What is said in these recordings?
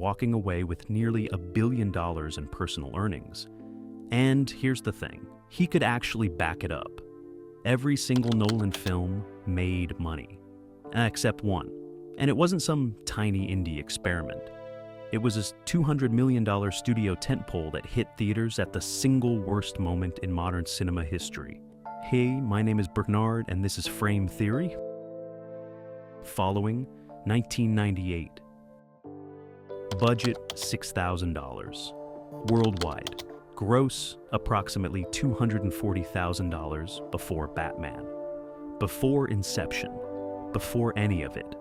walking away with nearly $1 billion in personal earnings. And here's the thing, he could actually back it up. Every single Nolan film made money, except one. And it wasn't some tiny indie experiment. It was a $200 million studio tentpole that hit theaters at the single worst moment in modern cinema history. Hey, my name is Bernard, and this is Frame Theory. Following, 1998. Budget, $6,000. Worldwide. Gross, approximately $240,000 before Batman. Before Inception. Before any of it.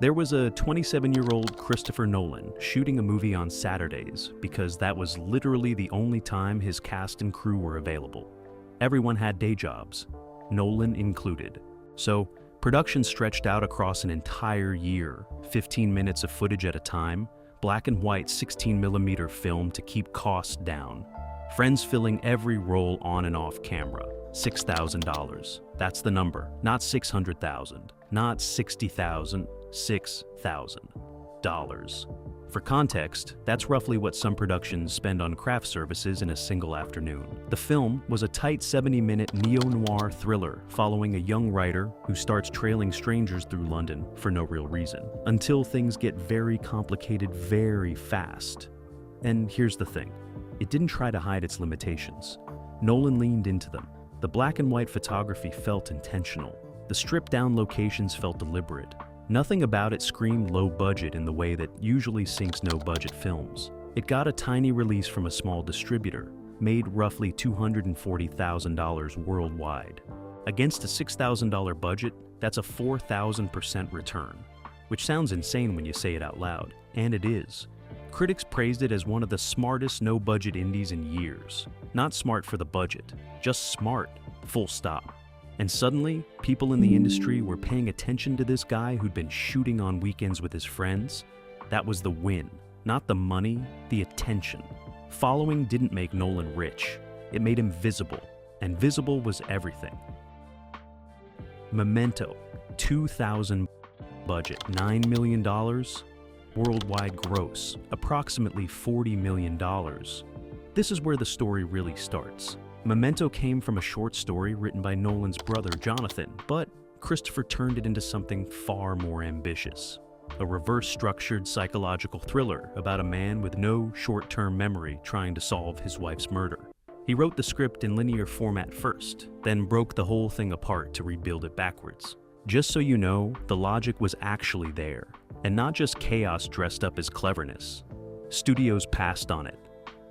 There was a 27-year-old Christopher Nolan shooting a movie on Saturdays because that was literally the only time his cast and crew were available. Everyone had day jobs, Nolan included. So, production stretched out across an entire year, 15 minutes of footage at a time, black and white 16mm film to keep costs down. Friends filling every role on and off camera. $6,000. That's the number, not $600,000, not $60,000, $6,000. For context, that's roughly what some productions spend on craft services in a single afternoon. The film was a tight 70-minute neo-noir thriller following a young writer who starts trailing strangers through London for no real reason, until things get very complicated very fast. And here's the thing, it didn't try to hide its limitations. Nolan leaned into them. The black and white photography felt intentional. The stripped-down locations felt deliberate. Nothing about it screamed low budget in the way that usually sinks no-budget films. It got a tiny release from a small distributor, made roughly $240,000 worldwide. Against a $6,000 budget, that's a 4,000% return, which sounds insane when you say it out loud, and it is. Critics praised it as one of the smartest no-budget indies in years. Not smart for the budget, just smart, full stop. And suddenly, people in the industry were paying attention to this guy who'd been shooting on weekends with his friends. That was the win. Not the money, the attention. Following didn't make Nolan rich. It made him visible. And visible was everything. Memento, 2000 budget, $9 million. Worldwide gross, approximately $40 million. This is where the story really starts. Memento came from a short story written by Nolan's brother Jonathan, but Christopher turned it into something far more ambitious. A reverse-structured psychological thriller about a man with no short-term memory trying to solve his wife's murder. He wrote the script in linear format first, then broke the whole thing apart to rebuild it backwards. Just so you know, the logic was actually there, and not just chaos dressed up as cleverness. Studios passed on it.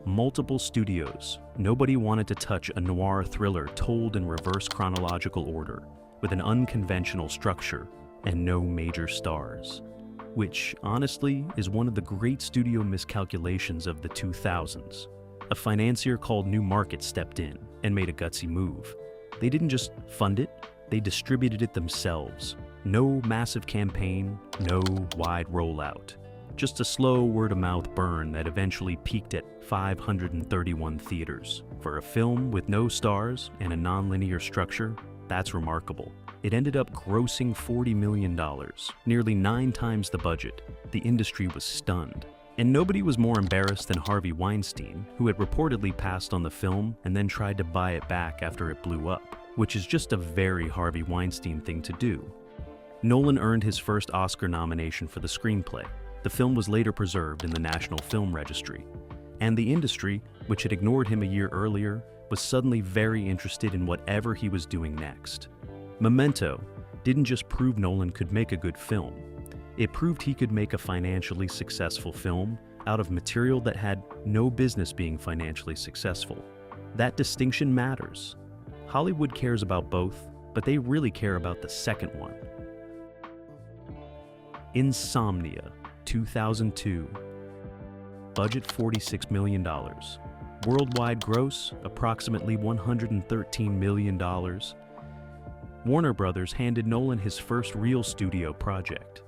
Multiple studios. Nobody wanted to touch a noir thriller told in reverse chronological order, with an unconventional structure and no major stars. Which, honestly, is one of the great studio miscalculations of the 2000s. A financier called New Market stepped in and made a gutsy move. They didn't just fund it, they distributed it themselves. No massive campaign, no wide rollout. Just a slow word-of-mouth burn that eventually peaked at 531 theaters. For a film with no stars and a non-linear structure, that's remarkable. It ended up grossing $40 million, nearly 9 times the budget. The industry was stunned. And nobody was more embarrassed than Harvey Weinstein, who had reportedly passed on the film and then tried to buy it back after it blew up, which is just a very Harvey Weinstein thing to do. Nolan earned his first Oscar nomination for the screenplay. The film was later preserved in the National Film Registry, and the industry, which had ignored him a year earlier, was suddenly very interested in whatever he was doing next. Memento didn't just prove Nolan could make a good film, it proved he could make a financially successful film out of material that had no business being financially successful. That distinction matters. Hollywood cares about both, but they really care about the second one. Insomnia, 2002. Budget $46 million. Worldwide gross, approximately $113 million. Warner Brothers handed Nolan his first real studio project,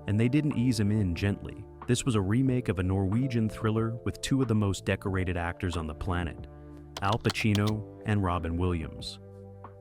and they didn't ease him in gently. This was a remake of a Norwegian thriller with 2 of the most decorated actors on the planet, Al Pacino and Robin Williams.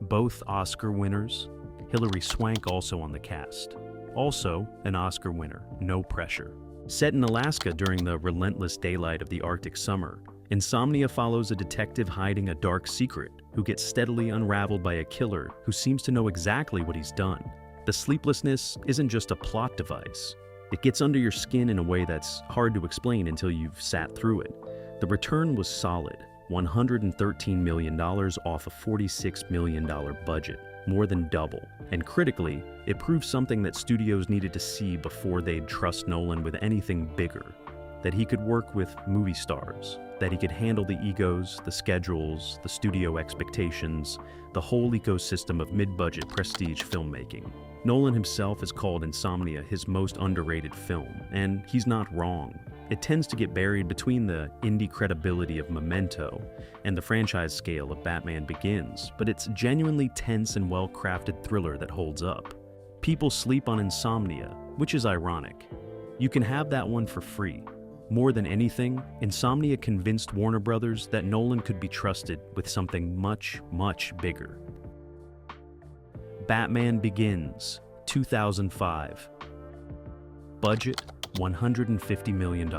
Both Oscar winners, Hilary Swank also on the cast. Also an Oscar winner, no pressure. Set in Alaska during the relentless daylight of the Arctic summer, Insomnia follows a detective hiding a dark secret who gets steadily unraveled by a killer who seems to know exactly what he's done. The sleeplessness isn't just a plot device. It gets under your skin in a way that's hard to explain until you've sat through it. The return was solid, $113 million off a $46 million budget, more than double. And critically, it proved something that studios needed to see before they'd trust Nolan with anything bigger. That he could work with movie stars, that he could handle the egos, the schedules, the studio expectations, the whole ecosystem of mid-budget prestige filmmaking. Nolan himself has called Insomnia his most underrated film, and he's not wrong. It tends to get buried between the indie credibility of Memento and the franchise scale of Batman Begins, but it's a genuinely tense and well-crafted thriller that holds up. People sleep on Insomnia, which is ironic. You can have that one for free. More than anything, Insomnia convinced Warner Brothers that Nolan could be trusted with something much, much bigger. Batman Begins, 2005. Budget, $150 million.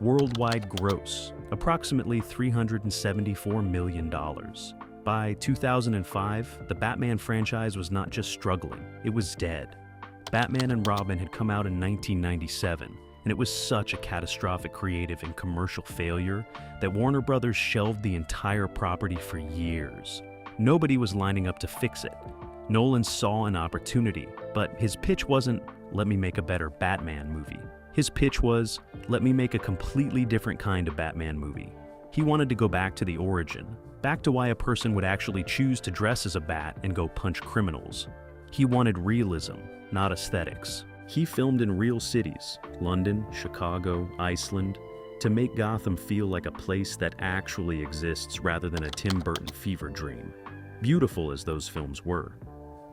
Worldwide gross, approximately $374 million. By 2005, the Batman franchise was not just struggling, it was dead. Batman and Robin had come out in 1997, and it was such a catastrophic creative and commercial failure that Warner Brothers shelved the entire property for years. Nobody was lining up to fix it. Nolan saw an opportunity, but his pitch wasn't, "Let me make a better Batman movie." His pitch was, "Let me make a completely different kind of Batman movie." He wanted to go back to the origin, back to why a person would actually choose to dress as a bat and go punch criminals. He wanted realism, not aesthetics. He filmed in real cities, London, Chicago, Iceland, to make Gotham feel like a place that actually exists rather than a Tim Burton fever dream. Beautiful as those films were,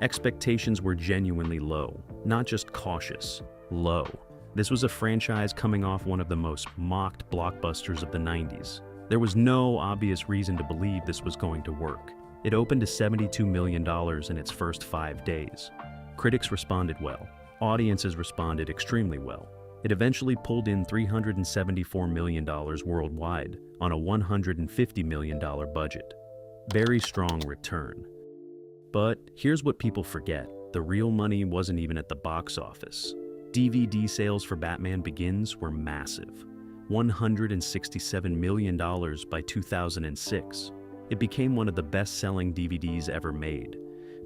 expectations were genuinely low, not just cautious, low. This was a franchise coming off one of the most mocked blockbusters of the 90s. There was no obvious reason to believe this was going to work. It opened to $72 million in its first 5 days. Critics responded well. Audiences responded extremely well. It eventually pulled in $374 million worldwide on a $150 million budget. Very strong return. But here's what people forget. The real money wasn't even at the box office. DVD sales for Batman Begins were massive. $167 million by 2006. It became one of the best-selling DVDs ever made.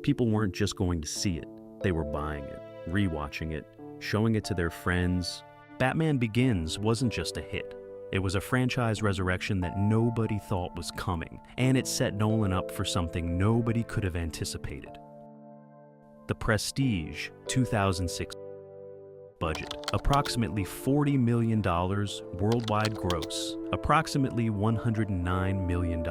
People weren't just going to see it, they were buying it, rewatching it, showing it to their friends. Batman Begins wasn't just a hit. It was a franchise resurrection that nobody thought was coming, and it set Nolan up for something nobody could have anticipated. The Prestige, 2006. Budget, approximately $40 million, worldwide gross, approximately $109 million.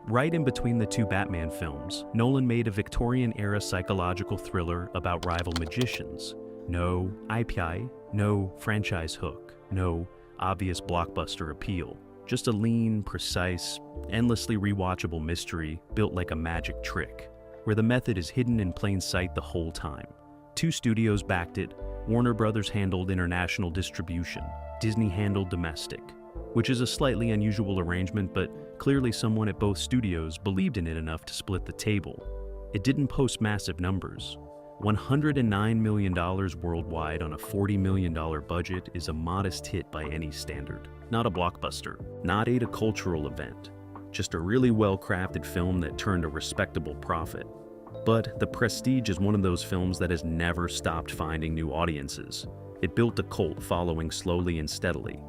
Right in between the two Batman films, Nolan made a Victorian-era psychological thriller about rival magicians. No IP, no franchise hook, no obvious blockbuster appeal. Just a lean, precise, endlessly rewatchable mystery built like a magic trick, where the method is hidden in plain sight the whole time. 2 studios backed it. Warner Brothers handled international distribution. Disney handled domestic, which is a slightly unusual arrangement, but clearly someone at both studios believed in it enough to split the table. It didn't post massive numbers. $109 million worldwide on a $40 million budget is a modest hit by any standard. Not a blockbuster, not a cultural event, just a really well-crafted film that turned a respectable profit. But The Prestige is one of those films that has never stopped finding new audiences. It built a cult following slowly and steadily.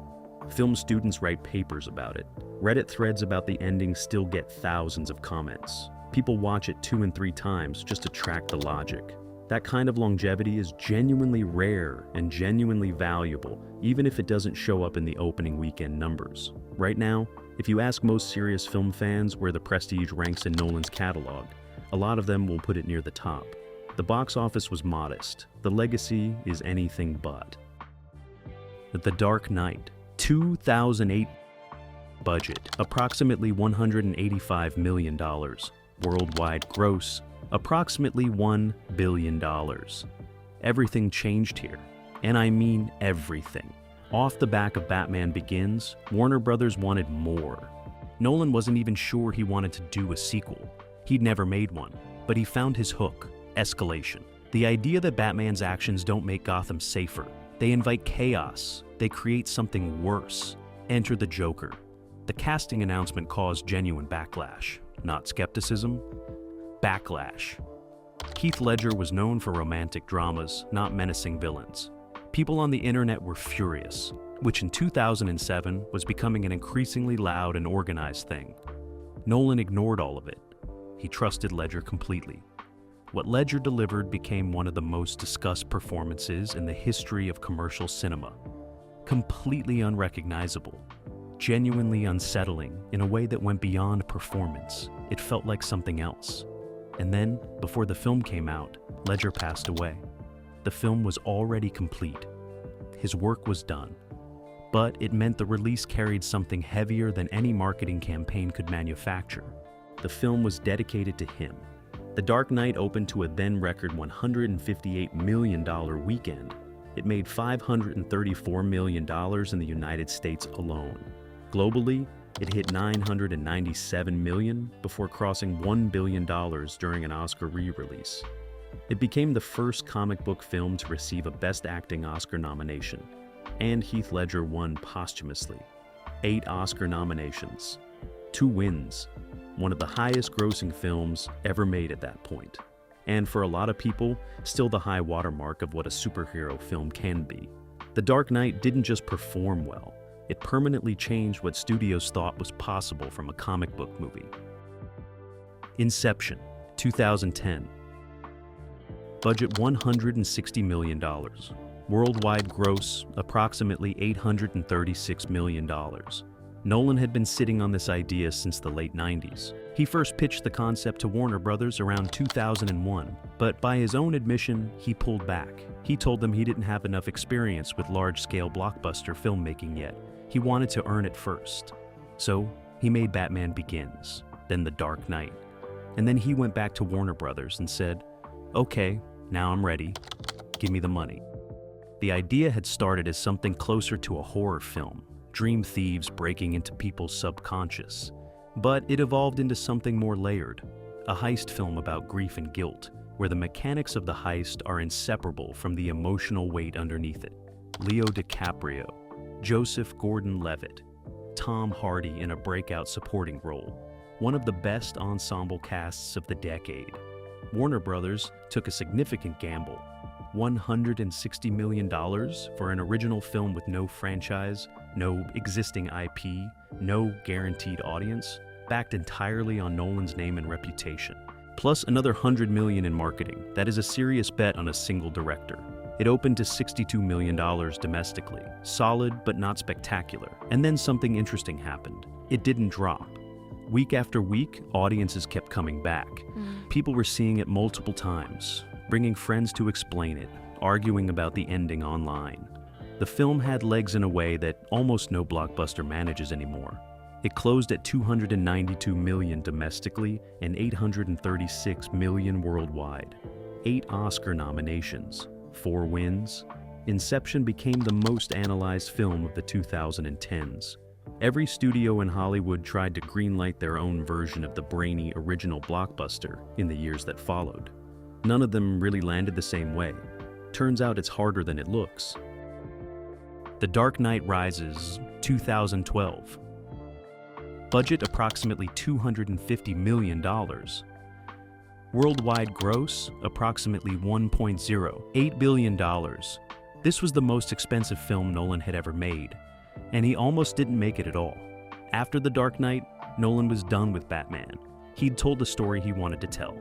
Film students write papers about it. Reddit threads about the ending still get thousands of comments. People watch it 2 and 3 times just to track the logic. That kind of longevity is genuinely rare and genuinely valuable, even if it doesn't show up in the opening weekend numbers. Right now, if you ask most serious film fans where The Prestige ranks in Nolan's catalog, a lot of them will put it near the top. The box office was modest. The legacy is anything but. The Dark Knight, 2008. Budget, approximately $185 million. Worldwide gross, approximately $1 billion. Everything changed here. And I mean everything. Off the back of Batman Begins, Warner Brothers wanted more. Nolan wasn't even sure he wanted to do a sequel. He'd never made one, but he found his hook: escalation. The idea that Batman's actions don't make Gotham safer. They invite chaos. They create something worse. Enter the Joker. The casting announcement caused genuine backlash. Not skepticism, backlash. Heath Ledger was known for romantic dramas, not menacing villains. People on the internet were furious, which in 2007 was becoming an increasingly loud and organized thing. Nolan ignored all of it. He trusted Ledger completely. What Ledger delivered became one of the most discussed performances in the history of commercial cinema. Completely unrecognizable, genuinely unsettling in a way that went beyond performance. It felt like something else. And then, before the film came out, Ledger passed away. The film was already complete. His work was done. But it meant the release carried something heavier than any marketing campaign could manufacture. The film was dedicated to him. The Dark Knight opened to a then-record $158 million weekend. It made $534 million in the United States alone. Globally, it hit $997 million before crossing $1 billion during an Oscar re-release. It became the first comic book film to receive a Best Acting Oscar nomination, and Heath Ledger won posthumously. 8 Oscar nominations, 2 wins, one of the highest-grossing films ever made at that point. And for a lot of people, still the high watermark of what a superhero film can be. The Dark Knight didn't just perform well, it permanently changed what studios thought was possible from a comic book movie. Inception, 2010. Budget $160 million. Worldwide gross, approximately $836 million. Nolan had been sitting on this idea since the late 90s. He first pitched the concept to Warner Brothers around 2001, but by his own admission, he pulled back. He told them he didn't have enough experience with large-scale blockbuster filmmaking yet. He wanted to earn it first. So, he made Batman Begins, then The Dark Knight. And then he went back to Warner Brothers and said, "Okay, now I'm ready. Give me the money." The idea had started as something closer to a horror film, dream thieves breaking into people's subconscious. But it evolved into something more layered, a heist film about grief and guilt, where the mechanics of the heist are inseparable from the emotional weight underneath it. Leo DiCaprio, Joseph Gordon-Levitt, Tom Hardy in a breakout supporting role, one of the best ensemble casts of the decade. Warner Brothers took a significant gamble, $160 million for an original film with no franchise, no existing IP, no guaranteed audience, backed entirely on Nolan's name and reputation. Plus another $100 million in marketing. That is a serious bet on a single director. It opened to $62 million domestically. Solid, but not spectacular. And then something interesting happened. It didn't drop. Week after week, audiences kept coming back. People were seeing it multiple times, bringing friends to explain it, arguing about the ending online. The film had legs in a way that almost no blockbuster manages anymore. It closed at $292 million domestically and $836 million worldwide. 8 Oscar nominations, 4 wins. Inception became the most analyzed film of the 2010s. Every studio in Hollywood tried to greenlight their own version of the brainy original blockbuster in the years that followed. None of them really landed the same way. Turns out it's harder than it looks. The Dark Knight Rises, 2012. Budget approximately $250 million. Worldwide gross, approximately $1.08 billion. This was the most expensive film Nolan had ever made, and he almost didn't make it at all. After The Dark Knight, Nolan was done with Batman. He'd told the story he wanted to tell.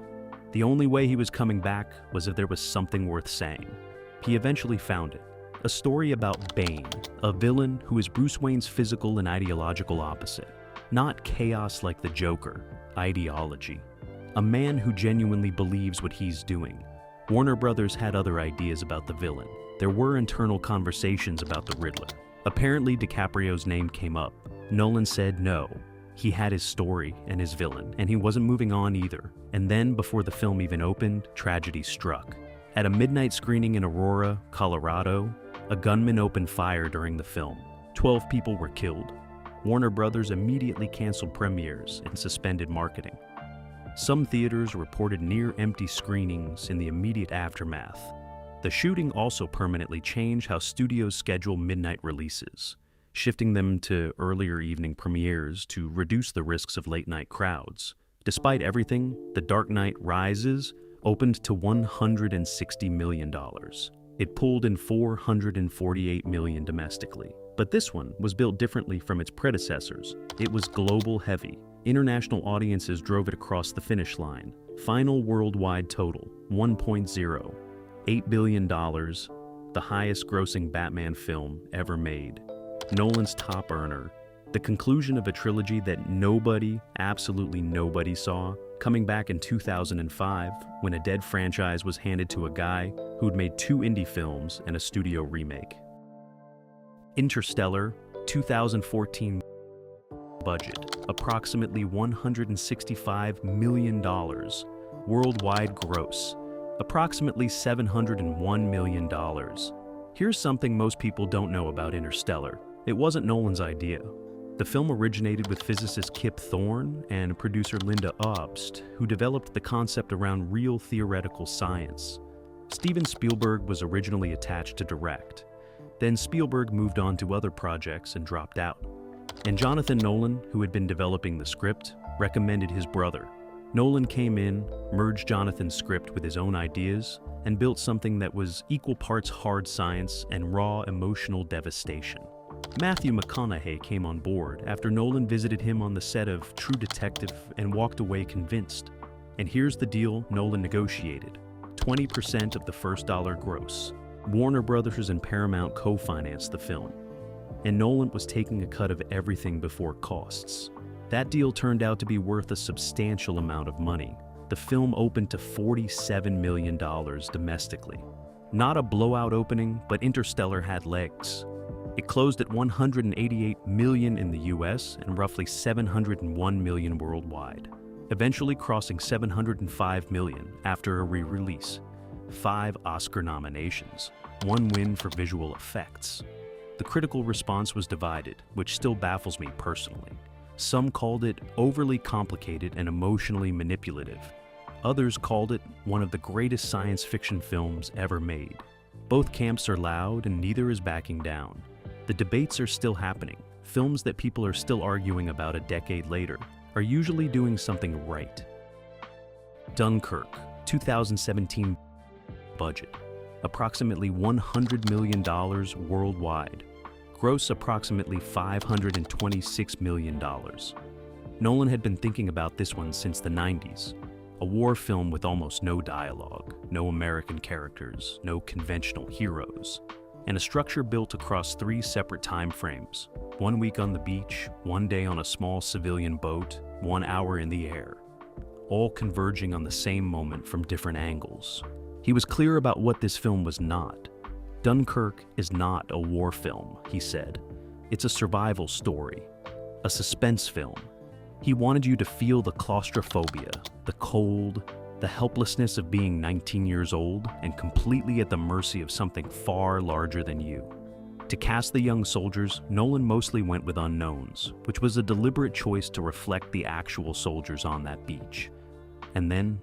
The only way he was coming back was if there was something worth saying. He eventually found it. A story about Bane, a villain who is Bruce Wayne's physical and ideological opposite. Not chaos like the Joker, ideology. A man who genuinely believes what he's doing. Warner Brothers had other ideas about the villain. There were internal conversations about the Riddler. Apparently DiCaprio's name came up. Nolan said no. He had his story and his villain, and he wasn't moving on either. And then, before the film even opened, tragedy struck. At a midnight screening in Aurora, Colorado, A gunman opened fire during the film. 12 people were killed. Warner Brothers immediately canceled premieres and suspended marketing. Some theaters reported near-empty screenings in the immediate aftermath. The shooting also permanently changed how studios schedule midnight releases, shifting them to earlier evening premieres to reduce the risks of late-night crowds. Despite everything, The Dark Knight Rises opened to $160 million. It pulled in $448 million domestically. But this one was built differently from its predecessors. It was global heavy. International audiences drove it across the finish line. Final worldwide total, 1.0. $8 billion, the highest grossing Batman film ever made. Nolan's top earner. The conclusion of a trilogy that nobody, absolutely nobody saw, coming back in 2005 when a dead franchise was handed to a guy who'd made 2 indie films and a studio remake. Interstellar, 2014 budget, approximately $165 million. Worldwide gross, approximately $701 million. Here's something most people don't know about Interstellar. It wasn't Nolan's idea. The film originated with physicist Kip Thorne and producer Linda Obst, who developed the concept around real theoretical science. Steven Spielberg was originally attached to direct. Then Spielberg moved on to other projects and dropped out. And Jonathan Nolan, who had been developing the script, recommended his brother. Nolan came in, merged Jonathan's script with his own ideas, and built something that was equal parts hard science and raw emotional devastation. Matthew McConaughey came on board after Nolan visited him on the set of True Detective and walked away convinced. And here's the deal Nolan negotiated: 20% of the first dollar gross. Warner Brothers and Paramount co-financed the film, and Nolan was taking a cut of everything before costs. That deal turned out to be worth a substantial amount of money. The film opened to $47 million domestically. Not a blowout opening, but Interstellar had legs. It closed at $188 million in the US and roughly $701 million worldwide, eventually crossing $705 million after a re-release. 5 Oscar nominations, 1 win for visual effects. The critical response was divided, which still baffles me personally. Some called it overly complicated and emotionally manipulative. Others called it one of the greatest science fiction films ever made. Both camps are loud and neither is backing down. The debates are still happening. Films that people are still arguing about a decade later are usually doing something right. Dunkirk, 2017 budget, approximately $100 million worldwide. Gross approximately $526 million. Nolan had been thinking about this one since the 90s. A war film with almost no dialogue, no American characters, no conventional heroes, and a structure built across 3 separate time frames. 1 week on the beach, 1 day on a small civilian boat, 1 hour in the air, all converging on the same moment from different angles. He was clear about what this film was not. Dunkirk is not a war film, he said. It's a survival story, a suspense film. He wanted you to feel the claustrophobia, the cold, the helplessness of being 19 years old and completely at the mercy of something far larger than you. To cast the young soldiers, Nolan mostly went with unknowns, which was a deliberate choice to reflect the actual soldiers on that beach. And then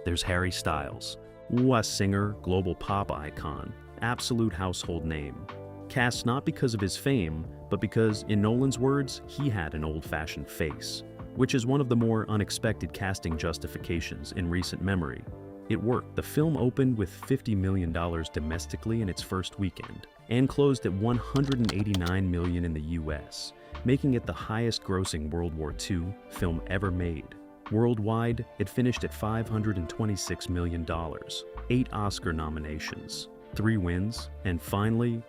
there's Harry Styles. A singer, global pop icon, absolute household name. Cast not because of his fame, but because, in Nolan's words, he had an old-fashioned face, which is one of the more unexpected casting justifications in recent memory. It worked. The film opened with $50 million domestically in its first weekend, and closed at $189 million in the US, making it the highest-grossing World War II film ever made. Worldwide, it finished at $526 million, 8 Oscar nominations, 3 wins, and finally,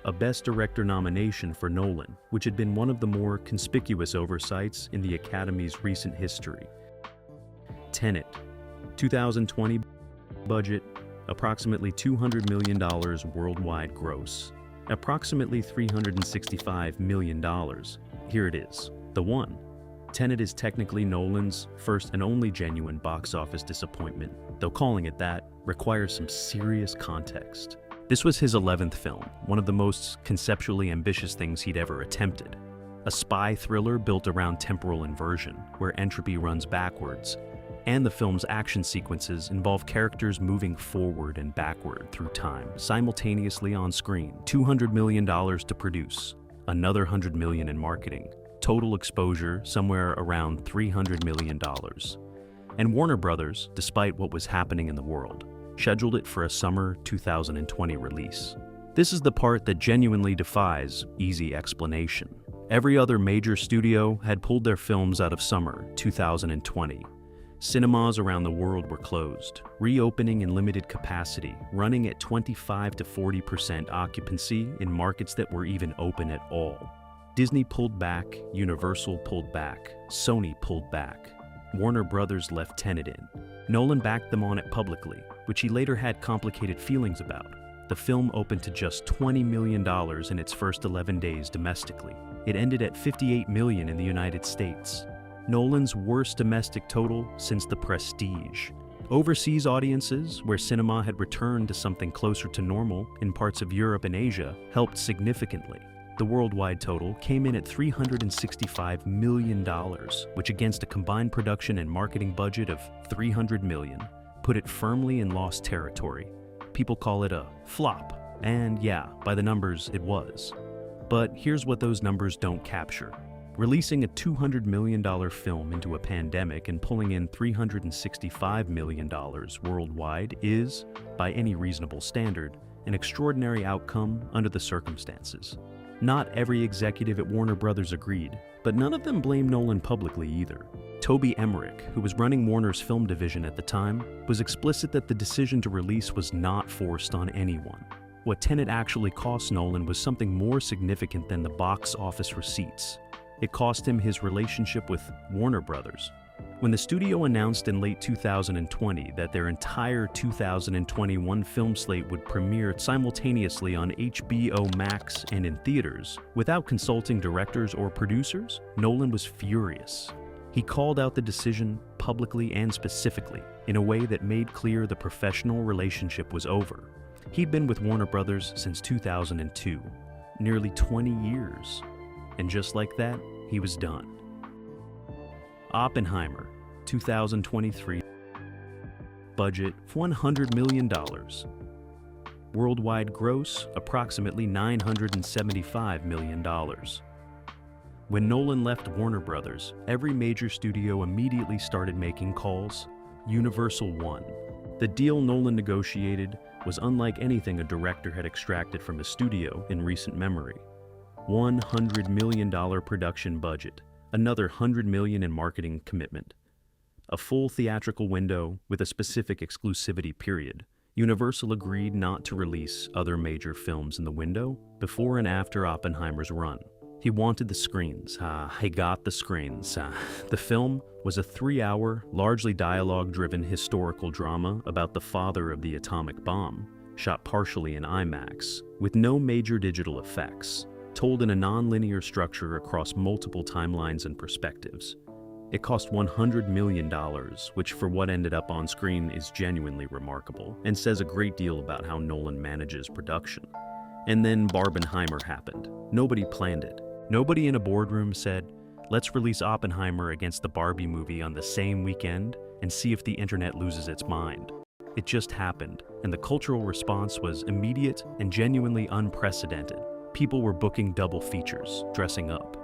a Best Director nomination for Nolan, which had been one of the more conspicuous oversights in the Academy's recent history. Tenet, 2020 budget, approximately $200 million worldwide gross, approximately $365 million. Here it is, the one. Tenet is technically Nolan's first and only genuine box office disappointment, though calling it that requires some serious context. This was his 11th film, one of the most conceptually ambitious things he'd ever attempted. A spy thriller built around temporal inversion, where entropy runs backwards, and the film's action sequences involve characters moving forward and backward through time, simultaneously on screen. $200 million to produce, another $100 million in marketing. Total exposure somewhere around $300 million. And Warner Brothers, despite what was happening in the world, scheduled it for a summer 2020 release. This is the part that genuinely defies easy explanation. Every other major studio had pulled their films out of summer 2020. Cinemas around the world were closed, reopening in limited capacity, running at 25 to 40% occupancy in markets that were even open at all. Disney pulled back, Universal pulled back, Sony pulled back. Warner Brothers left Tenet in. Nolan backed them on it publicly, which he later had complicated feelings about. The film opened to just $20 million in its first 11 days domestically. It ended at $58 million in the United States. Nolan's worst domestic total since The Prestige. Overseas audiences, where cinema had returned to something closer to normal in parts of Europe and Asia, helped significantly. The worldwide total came in at $365 million, which against a combined production and marketing budget of $300 million, put it firmly in lost territory. People call it a flop, and yeah, by the numbers it was. But here's what those numbers don't capture. Releasing a $200 million film into a pandemic and pulling in $365 million worldwide is, by any reasonable standard, an extraordinary outcome under the circumstances. Not every executive at Warner Brothers agreed, but none of them blamed Nolan publicly either. Toby Emmerich, who was running Warner's film division at the time, was explicit that the decision to release was not forced on anyone. What Tenet actually cost Nolan was something more significant than the box office receipts. It cost him his relationship with Warner Brothers. When the studio announced in late 2020 that their entire 2021 film slate would premiere simultaneously on HBO Max and in theaters, without consulting directors or producers, Nolan was furious. He called out the decision publicly and specifically, in a way that made clear the professional relationship was over. He'd been with Warner Brothers since 2002, nearly 20 years. And just like that, he was done. Oppenheimer, 2023. Budget $100 million. Worldwide gross approximately $975 million. When Nolan left Warner Brothers, every major studio immediately started making calls. Universal won. The deal Nolan negotiated was unlike anything a director had extracted from a studio in recent memory. $100 million production budget, another $100 million in marketing commitment. A full theatrical window with a specific exclusivity period. Universal agreed not to release other major films in the window before and after Oppenheimer's run. He wanted the screens. He got the screens. The film was a 3-hour, largely dialogue-driven historical drama about the father of the atomic bomb, shot partially in IMAX, with no major digital effects, told in a non-linear structure across multiple timelines and perspectives. It cost $100 million, which for what ended up on screen is genuinely remarkable, and says a great deal about how Nolan manages production. And then Barbenheimer happened. Nobody planned it. Nobody in a boardroom said, let's release Oppenheimer against the Barbie movie on the same weekend and see if the internet loses its mind. It just happened, and the cultural response was immediate and genuinely unprecedented. People were booking double features, dressing up,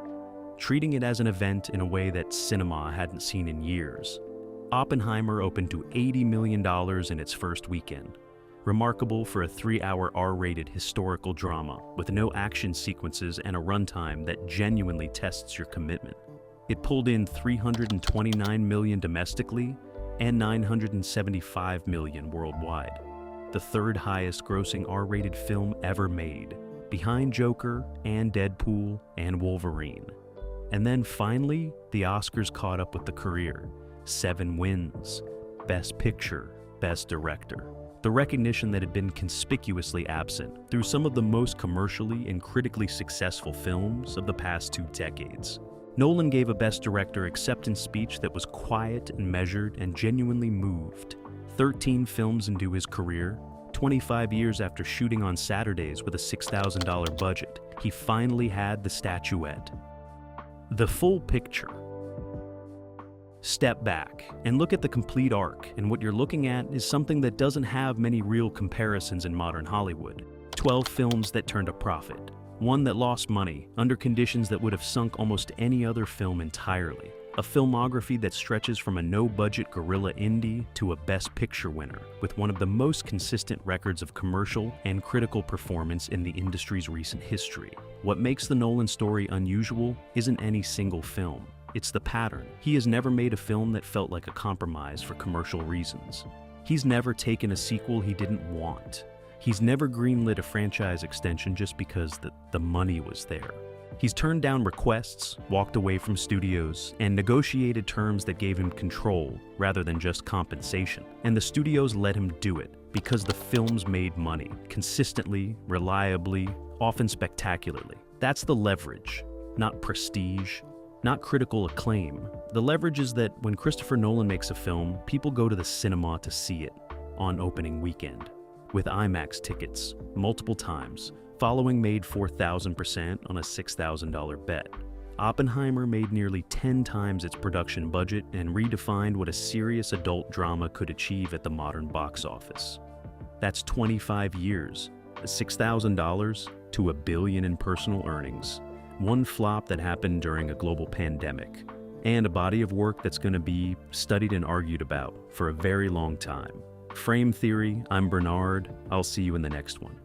treating it as an event in a way that cinema hadn't seen in years. Oppenheimer opened to $80 million in its first weekend. Remarkable for a 3-hour R-rated historical drama with no action sequences and a runtime that genuinely tests your commitment. It pulled in $329 million domestically and $975 million worldwide, the third highest grossing R-rated film ever made, behind Joker and Deadpool and Wolverine. And then finally, the Oscars caught up with the career. 7 wins, Best Picture, Best Director. The recognition that had been conspicuously absent through some of the most commercially and critically successful films of the past 2 decades. Nolan gave a Best Director acceptance speech that was quiet and measured and genuinely moved. 13 films into his career, 25 years after shooting on Saturdays with a $6,000 budget, he finally had the statuette. The full picture. Step back and look at the complete arc, and what you're looking at is something that doesn't have many real comparisons in modern Hollywood. 12 films that turned a profit, one that lost money under conditions that would have sunk almost any other film entirely. A filmography that stretches from a no-budget guerrilla indie to a Best Picture winner, with one of the most consistent records of commercial and critical performance in the industry's recent history. What makes the Nolan story unusual isn't any single film. It's the pattern. He has never made a film that felt like a compromise for commercial reasons. He's never taken a sequel he didn't want. He's never greenlit a franchise extension just because the money was there. He's turned down requests, walked away from studios, and negotiated terms that gave him control rather than just compensation. And the studios let him do it because the films made money, consistently, reliably, often spectacularly. That's the leverage, not prestige, not critical acclaim. The leverage is that when Christopher Nolan makes a film, people go to the cinema to see it on opening weekend, with IMAX tickets, multiple times. Following made 4,000% on a $6,000 bet. Oppenheimer made nearly 10 times its production budget and redefined what a serious adult drama could achieve at the modern box office. That's 25 years, $6,000 to $1 billion in personal earnings, one flop that happened during a global pandemic, and a body of work that's going to be studied and argued about for a very long time. Frame Theory, I'm Bernard. I'll see you in the next one.